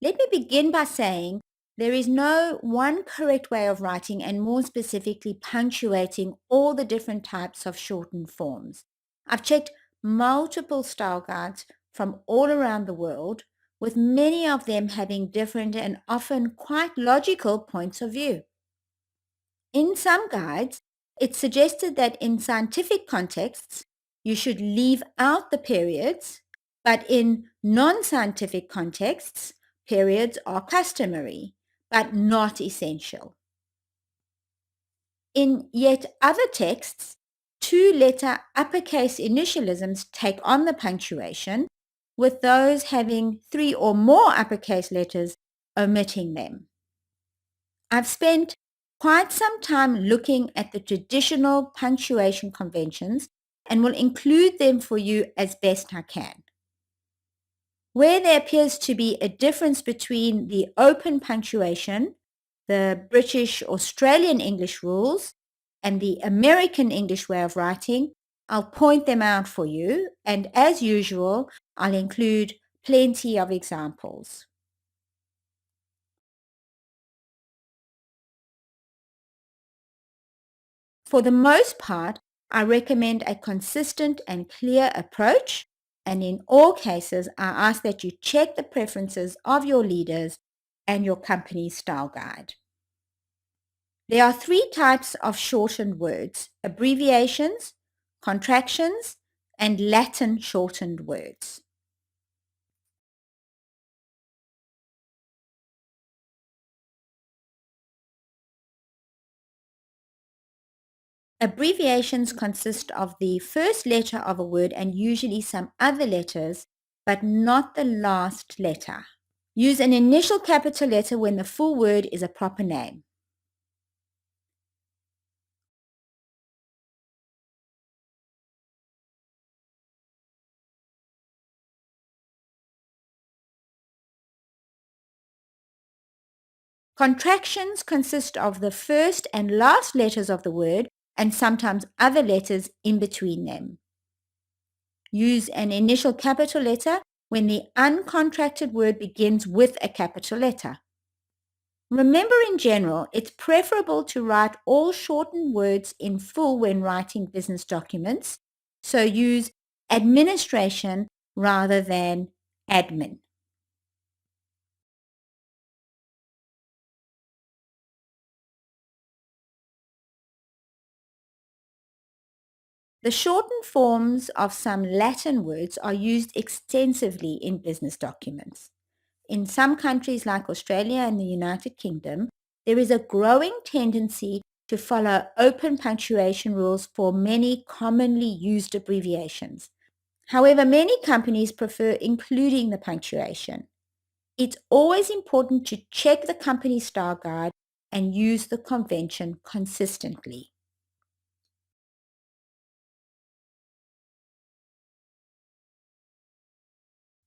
Let me begin by saying there is no one correct way of writing and more specifically punctuating all the different types of shortened forms. I've checked multiple style guides from all around the world, with many of them having different and often quite logical points of view. In some guides, it's suggested that in scientific contexts, you should leave out the periods, but in non-scientific contexts, periods are customary, but not essential. In yet other texts, two-letter uppercase initialisms take on the punctuation, with those having three or more uppercase letters omitting them. I've spent quite some time looking at the traditional punctuation conventions and will include them for you as best I can. Where there appears to be a difference between the open punctuation, the British Australian English rules, and the American English way of writing, I'll point them out for you, and as usual, I'll include plenty of examples. For the most part, I recommend a consistent and clear approach, and in all cases, I ask that you check the preferences of your leaders and your company's style guide. There are three types of shortened words: abbreviations, contractions, and Latin shortened words. Abbreviations consist of the first letter of a word and usually some other letters, but not the last letter. Use an initial capital letter when the full word is a proper name. Contractions consist of the first and last letters of the word and sometimes other letters in between them. Use an initial capital letter when the uncontracted word begins with a capital letter. Remember, in general, it's preferable to write all shortened words in full when writing business documents, so use administration rather than admin. The shortened forms of some Latin words are used extensively in business documents. In some countries like Australia and the United Kingdom, there is a growing tendency to follow open punctuation rules for many commonly used abbreviations. However, many companies prefer including the punctuation. It's always important to check the company style guide and use the convention consistently.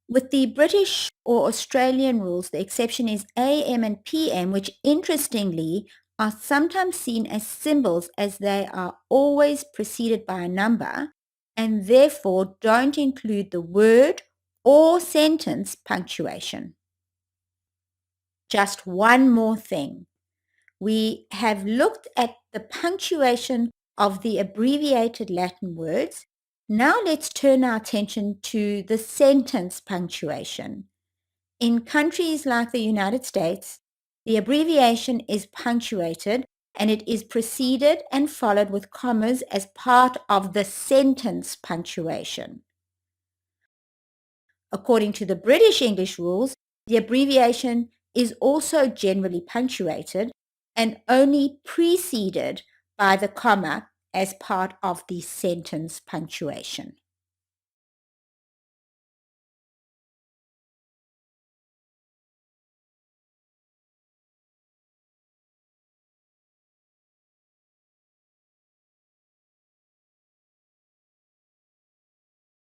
With the British or Australian rules, the exception is AM and PM, which interestingly are sometimes seen as symbols as they are always preceded by a number and therefore don't include the word or sentence punctuation. Just one more thing. We have looked at the punctuation of the abbreviated Latin words. Now let's turn our attention to the sentence punctuation. In countries like the United States, the abbreviation is punctuated and it is preceded and followed with commas as part of the sentence punctuation. According to the British English rules, the abbreviation is also generally punctuated and only preceded by the comma as part of the sentence punctuation.